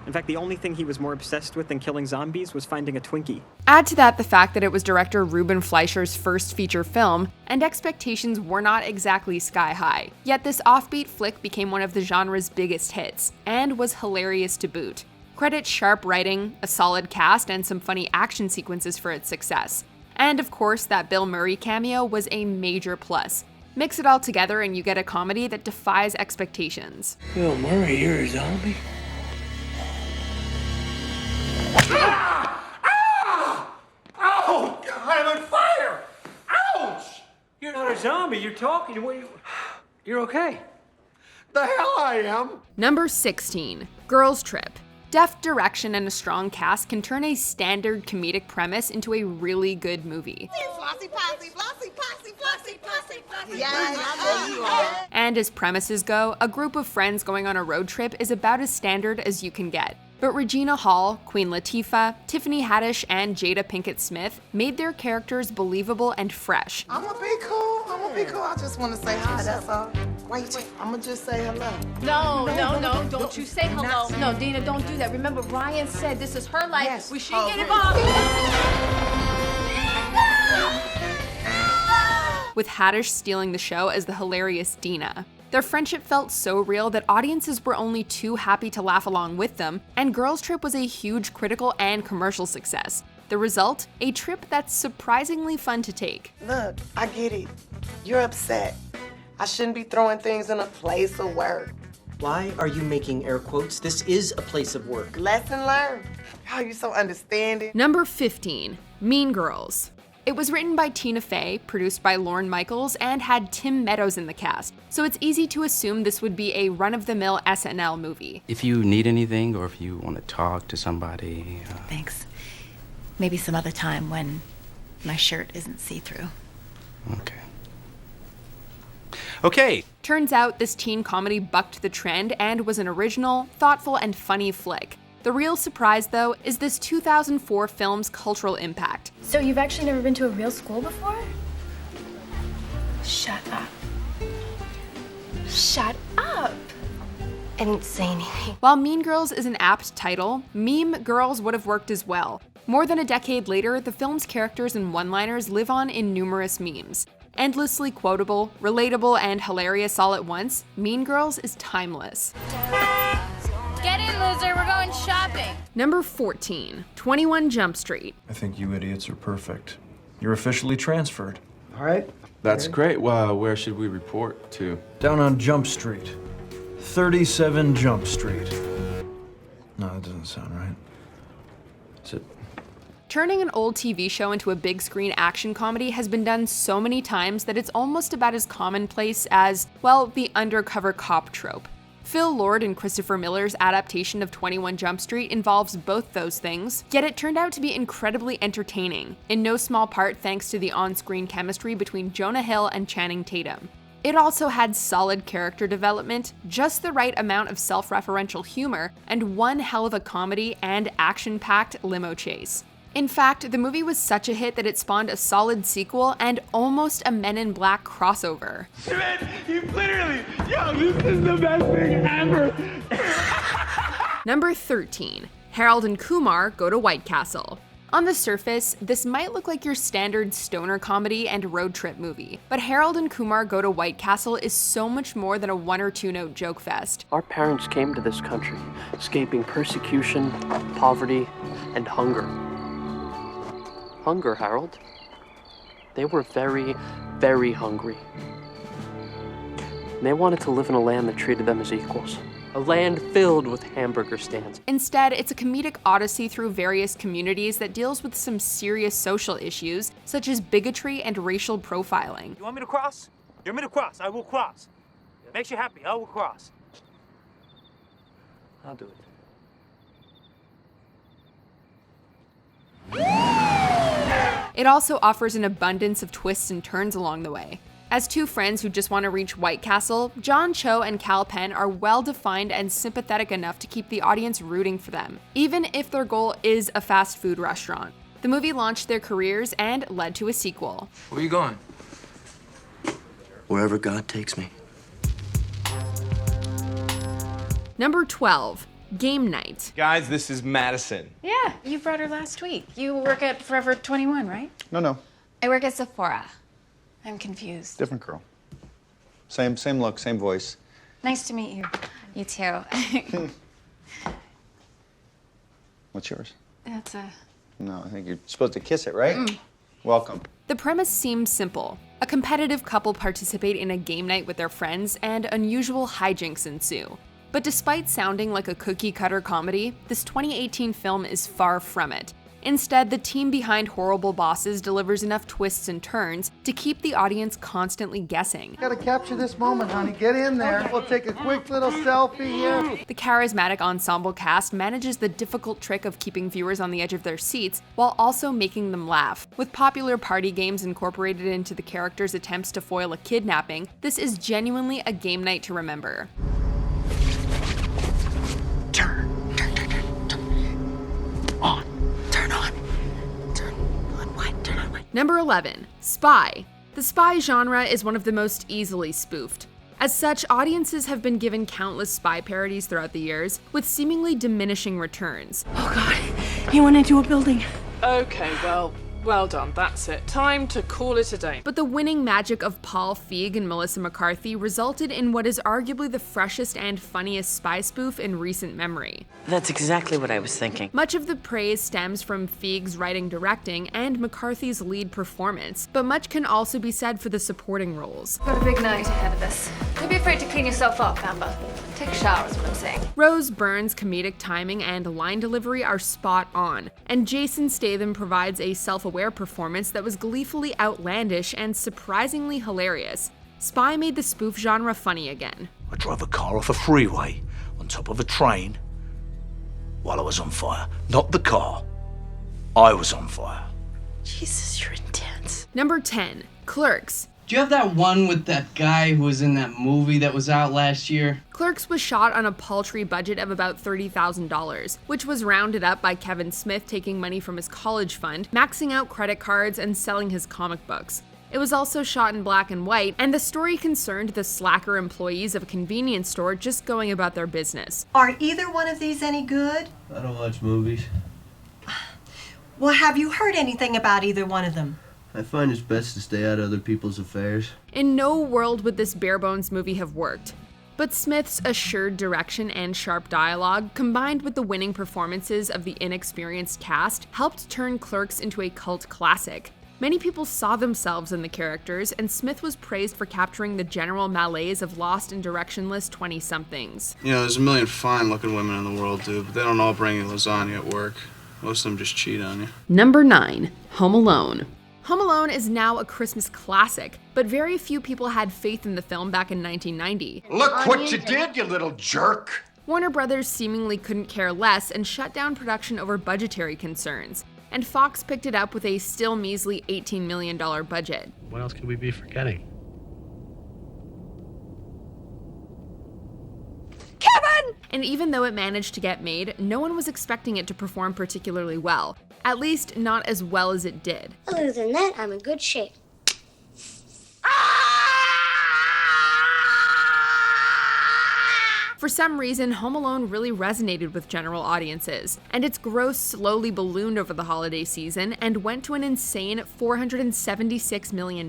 In fact, the only thing he was more obsessed with than killing zombies was finding a Twinkie. Add to that the fact that it was director Ruben Fleischer's first feature film, and expectations were not exactly sky high. Yet this offbeat flick became one of the genre's biggest hits, and was hilarious to boot. Credit sharp writing, a solid cast, and some funny action sequences for its success. And of course, that Bill Murray cameo was a major plus. Mix it all together and you get a comedy that defies expectations. Bill Murray, you're a zombie? Oh, God, I'm on fire! Ouch! You're not a zombie, you're talking. You're okay. The hell I am! Number 16, Girls Trip. Deft direction and a strong cast can turn a standard comedic premise into a really good movie. And as premises go, a group of friends going on a road trip is about as standard as you can get. But Regina Hall, Queen Latifah, Tiffany Haddish, and Jada Pinkett Smith made their characters believable and fresh. I'm gonna be cool. I just want to say hi, that's all. Wait, I'm gonna just say hello. No, don't you say hello. No, Dina, don't do that. Remember, Ryan said this is her life. Yes. We shouldn't get involved. With Haddish stealing the show as the hilarious Dina. Their friendship felt so real that audiences were only too happy to laugh along with them, and Girls Trip was a huge critical and commercial success. The result? A trip that's surprisingly fun to take. Look, I get it. You're upset. I shouldn't be throwing things in a place of work. Why are you making air quotes? This is a place of work. Lesson learned. How you so understanding? Number 15, Mean Girls. It was written by Tina Fey, produced by Lorne Michaels, and had Tim Meadows in the cast, so it's easy to assume this would be a run-of-the-mill SNL movie. If you need anything or if you want to talk to somebody... Thanks. Maybe some other time when my shirt isn't see-through. Okay. Turns out this teen comedy bucked the trend and was an original, thoughtful, and funny flick. The real surprise, though, is this 2004 film's cultural impact. So you've actually never been to a real school before? Shut up. Shut up. I didn't say anything. While Mean Girls is an apt title, Meme Girls would have worked as well. More than a decade later, the film's characters and one-liners live on in numerous memes. Endlessly quotable, relatable, and hilarious all at once, Mean Girls is timeless. Get in, loser. We're going shopping. Number 14, 21 Jump Street. I think you idiots are perfect. You're officially transferred. All right. That's great. Well, where should we report to? Down on Jump Street. 37 Jump Street. No, that doesn't sound right. Is it? Turning an old TV show into a big screen action comedy has been done so many times that it's almost about as commonplace as, well, the undercover cop trope. Phil Lord and Christopher Miller's adaptation of 21 Jump Street involves both those things, yet it turned out to be incredibly entertaining, in no small part thanks to the on-screen chemistry between Jonah Hill and Channing Tatum. It also had solid character development, just the right amount of self-referential humor, and one hell of a comedy and action-packed limo chase. In fact, the movie was such a hit that it spawned a solid sequel and almost a Men in Black crossover. You literally, this is the best thing ever. Number 13, Harold and Kumar Go to White Castle. On the surface, this might look like your standard stoner comedy and road trip movie, but Harold and Kumar Go to White Castle is so much more than a one or two note joke fest. Our parents came to this country, escaping persecution, poverty, and hunger. Hunger, Harold. They were very, very hungry. And they wanted to live in a land that treated them as equals. A land filled with hamburger stands. Instead, it's a comedic odyssey through various communities that deals with some serious social issues, such as bigotry and racial profiling. You want me to cross? You want me to cross? I will cross. Makes you happy, I will cross. I'll do it. It also offers an abundance of twists and turns along the way. As two friends who just want to reach White Castle, John Cho and Cal Penn are well-defined and sympathetic enough to keep the audience rooting for them, even if their goal is a fast food restaurant. The movie launched their careers and led to a sequel. Where are you going? Wherever God takes me. Number 12, Game Night. Guys, this is Madison. Yeah, you brought her last week. You work at Forever 21, right? No. I work at Sephora. I'm confused. Different girl. Same look, same voice. Nice to meet you. You too. What's yours? That's a... No, I think you're supposed to kiss it, right? Welcome. The premise seems simple. A competitive couple participate in a game night with their friends, and unusual hijinks ensue. But despite sounding like a cookie-cutter comedy, this 2018 film is far from it. Instead, the team behind Horrible Bosses delivers enough twists and turns to keep the audience constantly guessing. Gotta capture this moment, honey. Get in there. We'll take a quick little selfie here. The charismatic ensemble cast manages the difficult trick of keeping viewers on the edge of their seats while also making them laugh. With popular party games incorporated into the characters' attempts to foil a kidnapping, this is genuinely a game night to remember. Number 11, Spy. The spy genre is one of the most easily spoofed. As such, audiences have been given countless spy parodies throughout the years, with seemingly diminishing returns. Oh God, he went into a building. Okay, well done, that's it. Time to call it a day. But the winning magic of Paul Feig and Melissa McCarthy resulted in what is arguably the freshest and funniest spy spoof in recent memory. That's exactly what I was thinking. Much of the praise stems from Feig's writing-directing and McCarthy's lead performance, but much can also be said for the supporting roles. Got a big night ahead of us. Don't be afraid to clean yourself up, Amber. Take a shower is what I'm saying. Rose Byrne's comedic timing and line delivery are spot on, and Jason Statham provides a self-aware performance that was gleefully outlandish and surprisingly hilarious. Spy made the spoof genre funny again. I drove a car off a freeway on top of a train while I was on fire. Not the car. I was on fire. Jesus, you're intense. Number 10, Clerks. Do you have that one with that guy who was in that movie that was out last year? Clerks was shot on a paltry budget of about $30,000, which was rounded up by Kevin Smith taking money from his college fund, maxing out credit cards, and selling his comic books. It was also shot in black and white, and the story concerned the slacker employees of a convenience store just going about their business. Are either one of these any good? I don't watch movies. Well, have you heard anything about either one of them? I find it's best to stay out of other people's affairs. In no world would this bare-bones movie have worked. But Smith's assured direction and sharp dialogue, combined with the winning performances of the inexperienced cast, helped turn Clerks into a cult classic. Many people saw themselves in the characters, and Smith was praised for capturing the general malaise of lost and directionless 20-somethings. You know, there's a million fine-looking women in the world, dude, but they don't all bring you lasagna at work. Most of them just cheat on you. Number 9, Home Alone. Home Alone is now a Christmas classic, but very few people had faith in the film back in 1990. Look what you did, you little jerk! Warner Brothers seemingly couldn't care less and shut down production over budgetary concerns, and Fox picked it up with a still measly $18 million budget. What else could we be forgetting? Kevin! And even though it managed to get made, no one was expecting it to perform particularly well. At least, not as well as it did. Other than that, I'm in good shape. For some reason, Home Alone really resonated with general audiences, and its gross slowly ballooned over the holiday season and went to an insane $476 million.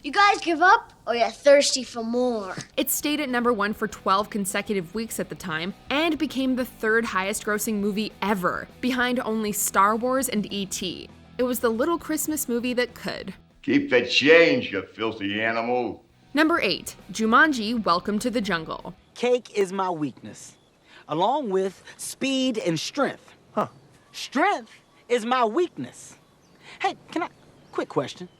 You guys give up, or you're thirsty for more? It stayed at number 1 for 12 consecutive weeks at the time, and became the third highest grossing movie ever, behind only Star Wars and E.T. It was the little Christmas movie that could. Keep the change, you filthy animal. Number 8, Jumanji: Welcome to the Jungle. Cake is my weakness, along with speed and strength. Strength is my weakness. Hey, quick question.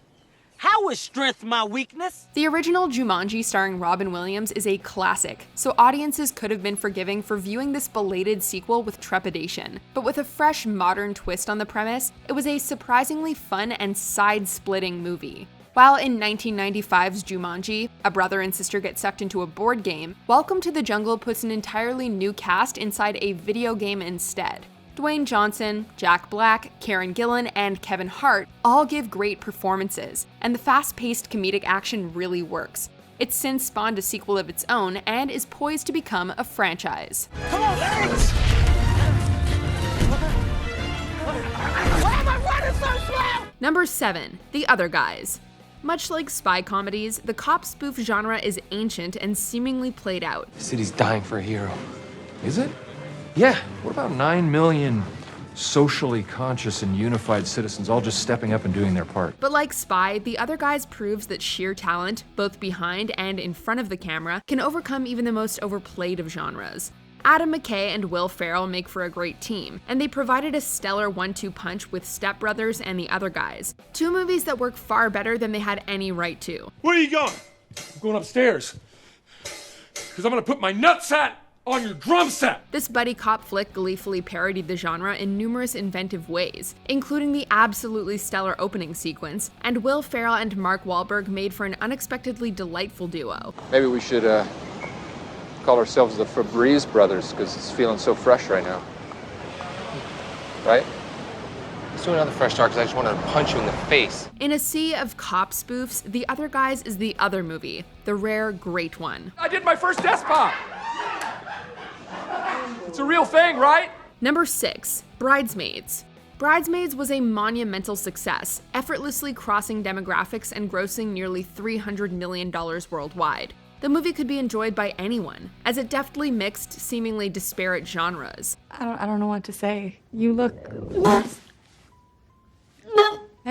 How is strength my weakness? The original Jumanji starring Robin Williams is a classic, so audiences could have been forgiving for viewing this belated sequel with trepidation. But with a fresh, modern twist on the premise, it was a surprisingly fun and side-splitting movie. While in 1995's Jumanji, a brother and sister get sucked into a board game, Welcome to the Jungle puts an entirely new cast inside a video game instead. Dwayne Johnson, Jack Black, Karen Gillan, and Kevin Hart all give great performances, and the fast-paced comedic action really works. It's since spawned a sequel of its own and is poised to become a franchise. Come on, Lance! Why am I running so slow? Number 7, The Other Guys. Much like spy comedies, the cop spoof genre is ancient and seemingly played out. The city's dying for a hero. Is it? Yeah. What about 9 million socially conscious and unified citizens all just stepping up and doing their part? But like Spy, The Other Guys proves that sheer talent, both behind and in front of the camera, can overcome even the most overplayed of genres. Adam McKay and Will Ferrell make for a great team, and they provided a stellar 1-2 punch with Step Brothers and The Other Guys, 2 movies that work far better than they had any right to. Where are you going? I'm going upstairs. Because I'm going to put my nutsack on your drum set! This buddy cop flick gleefully parodied the genre in numerous inventive ways, including the absolutely stellar opening sequence, and Will Ferrell and Mark Wahlberg made for an unexpectedly delightful duo. Maybe we should, call ourselves the Febreze Brothers, because it's feeling so fresh right now. Right? Let's do another fresh start, because I just want to punch you in the face. In a sea of cop spoofs, The Other Guys is the other movie, the rare great one. I did my first desk pop! It's a real thing, right? Number 6, Bridesmaids. Bridesmaids was a monumental success, effortlessly crossing demographics and grossing nearly $300 million worldwide. The movie could be enjoyed by anyone, as it deftly mixed seemingly disparate genres. I don't know what to say. You look...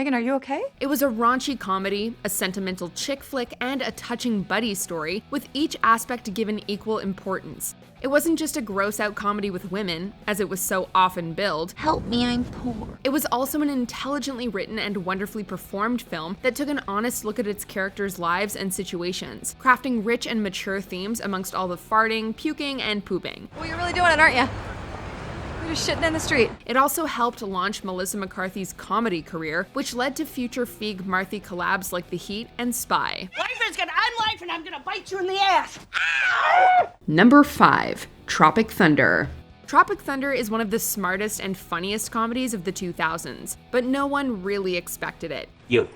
Megan, are you okay? It was a raunchy comedy, a sentimental chick flick, and a touching buddy story, with each aspect given equal importance. It wasn't just a gross-out comedy with women, as it was so often billed. Help me, I'm poor. It was also an intelligently written and wonderfully performed film that took an honest look at its characters' lives and situations, crafting rich and mature themes amongst all the farting, puking, and pooping. Well, you're really doing it, aren't you? You're just shitting in the street. It also helped launch Melissa McCarthy's comedy career, which led to future Feig Marthy collabs like The Heat and Spy. Life is gonna unlife and I'm gonna bite you in the ass. Number 5. Tropic Thunder. Tropic Thunder is one of the smartest and funniest comedies of the 2000s, but no one really expected it. You.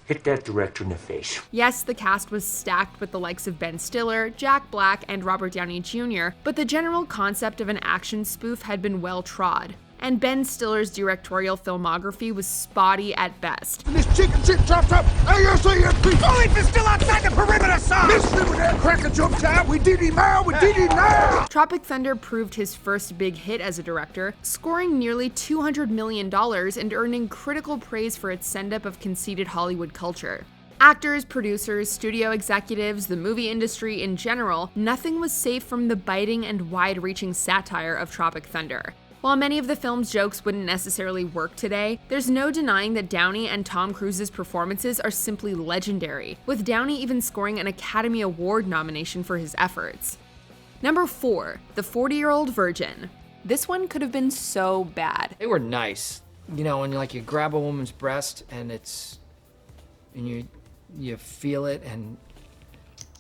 Hit that director in the face. Yes, the cast was stacked with the likes of Ben Stiller, Jack Black, and Robert Downey Jr., but the general concept of an action spoof had been well trod. And Ben Stiller's directorial filmography was spotty at best. And this chicken shit chopped up ASAP! Police is still outside the perimeter, son! Missed him with that cracker jump time! We did him now! We did him now! Tropic Thunder proved his first big hit as a director, scoring nearly $200 million and earning critical praise for its send-up of conceited Hollywood culture. Actors, producers, studio executives, the movie industry in general, nothing was safe from the biting and wide-reaching satire of Tropic Thunder. While many of the film's jokes wouldn't necessarily work today, there's no denying that Downey and Tom Cruise's performances are simply legendary, with Downey even scoring an Academy Award nomination for his efforts. Number 4. The 40-Year-Old Virgin. This one could have been so bad. They were nice. You know, when you grab a woman's breast and you feel it and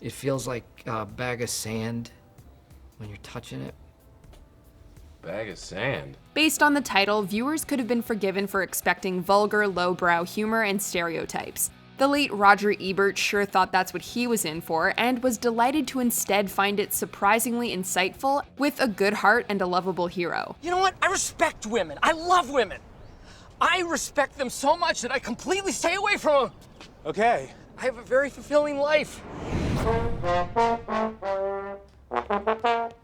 it feels like a bag of sand when you're touching it. Bag of sand. Based on the title, viewers could have been forgiven for expecting vulgar, lowbrow humor and stereotypes. The late Roger Ebert sure thought that's what he was in for, and was delighted to instead find it surprisingly insightful, with a good heart and a lovable hero. You know what? I respect women. I love women. I respect them so much that I completely stay away from them. Okay. I have a very fulfilling life.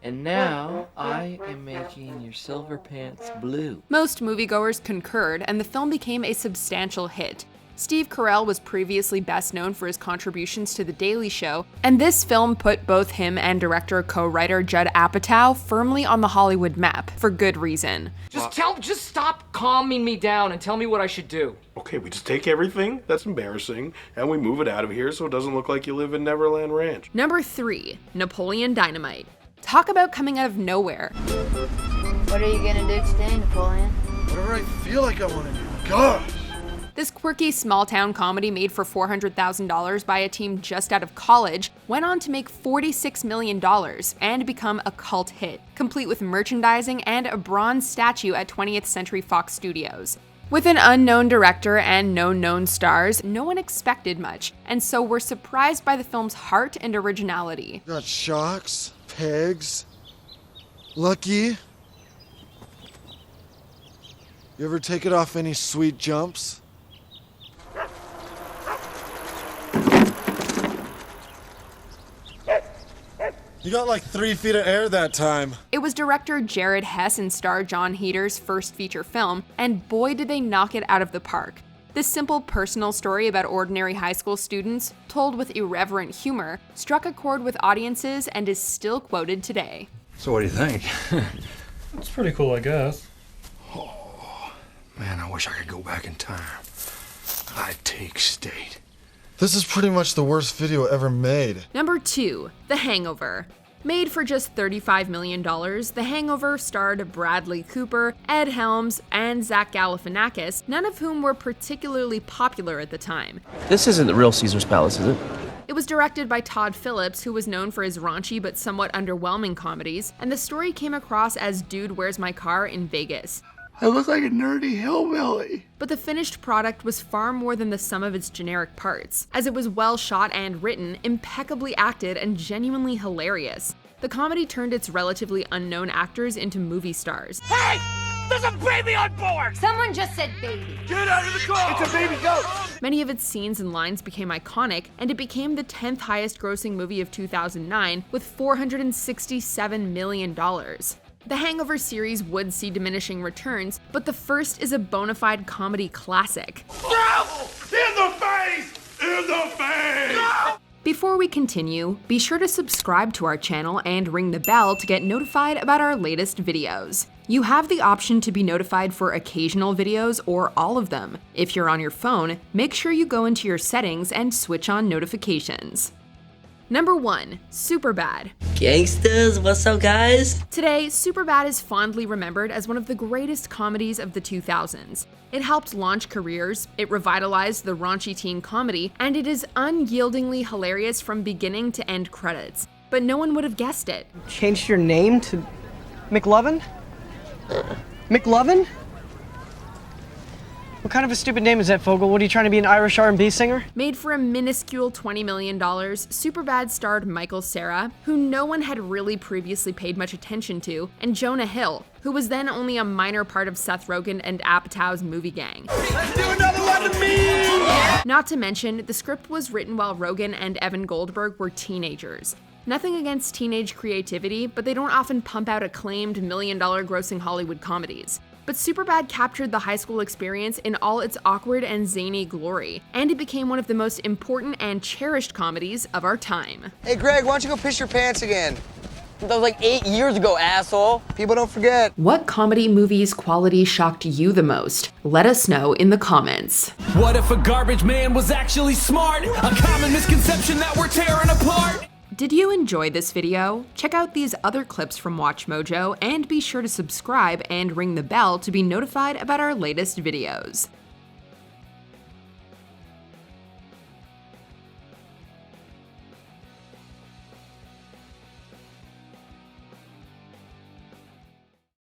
And now, I am making your silver pants blue. Most moviegoers concurred, and the film became a substantial hit. Steve Carell was previously best known for his contributions to The Daily Show, and this film put both him and director-co-writer Judd Apatow firmly on the Hollywood map, for good reason. Just stop calming me down and tell me what I should do. Okay, we just take everything that's embarrassing and we move it out of here so it doesn't look like you live in Neverland Ranch. Number 3. Napoleon Dynamite. Talk about coming out of nowhere. What are you gonna do today, Napoleon? Whatever I feel like I want to do. Gosh! This quirky small-town comedy made for $400,000 by a team just out of college went on to make $46 million and become a cult hit, complete with merchandising and a bronze statue at 20th Century Fox Studios. With an unknown director and no known stars, no one expected much, and so were surprised by the film's heart and originality. Got shocks, pegs, lucky. You ever take it off any sweet jumps? You got like 3 feet of air that time. It was director Jared Hess and star John Heater's first feature film, and boy did they knock it out of the park. This simple personal story about ordinary high school students, told with irreverent humor, struck a chord with audiences and is still quoted today. So what do you think? It's pretty cool, I guess. Oh, man, I wish I could go back in time. I'd take state. This is pretty much the worst video ever made. Number 2. The Hangover. Made for just $35 million, The Hangover starred Bradley Cooper, Ed Helms, and Zach Galifianakis, none of whom were particularly popular at the time. This isn't the real Caesar's Palace, is it? It was directed by Todd Phillips, who was known for his raunchy but somewhat underwhelming comedies, and the story came across as Dude, Where's My Car in Vegas. I look like a nerdy hillbilly. But the finished product was far more than the sum of its generic parts, as it was well shot and written, impeccably acted, and genuinely hilarious. The comedy turned its relatively unknown actors into movie stars. Hey! There's a baby on board! Someone just said baby. Get out of the car! It's a baby goat! Many of its scenes and lines became iconic, and it became the 10th highest grossing movie of 2009 with $467 million. The Hangover series would see diminishing returns, but the first is a bona fide comedy classic. No! In the face! In the face! No! Before we continue, be sure to subscribe to our channel and ring the bell to get notified about our latest videos. You have the option to be notified for occasional videos or all of them. If you're on your phone, make sure you go into your settings and switch on notifications. Number 1. Superbad. Gangsters, what's up guys? Today, Superbad is fondly remembered as one of the greatest comedies of the 2000s. It helped launch careers, it revitalized the raunchy teen comedy, and it is unyieldingly hilarious from beginning to end credits. But no one would have guessed it. Changed your name to McLovin? McLovin? What kind of a stupid name is that, Fogel? What, are you trying to be an Irish R&B singer? Made for a minuscule $20 million, Superbad starred Michael Cera, who no one had really previously paid much attention to, and Jonah Hill, who was then only a minor part of Seth Rogen and Apatow's movie gang. Let's do another one to me! Not to mention, the script was written while Rogen and Evan Goldberg were teenagers. Nothing against teenage creativity, but they don't often pump out acclaimed million-dollar grossing Hollywood comedies. But Superbad captured the high school experience in all its awkward and zany glory, and it became one of the most important and cherished comedies of our time. Hey Greg, why don't you go piss your pants again? That was like 8 years ago, asshole. People don't forget. What comedy movie's quality shocked you the most? Let us know in the comments. What if a garbage man was actually smart? A common misconception that we're tearing apart. Did you enjoy this video? Check out these other clips from WatchMojo and be sure to subscribe and ring the bell to be notified about our latest videos.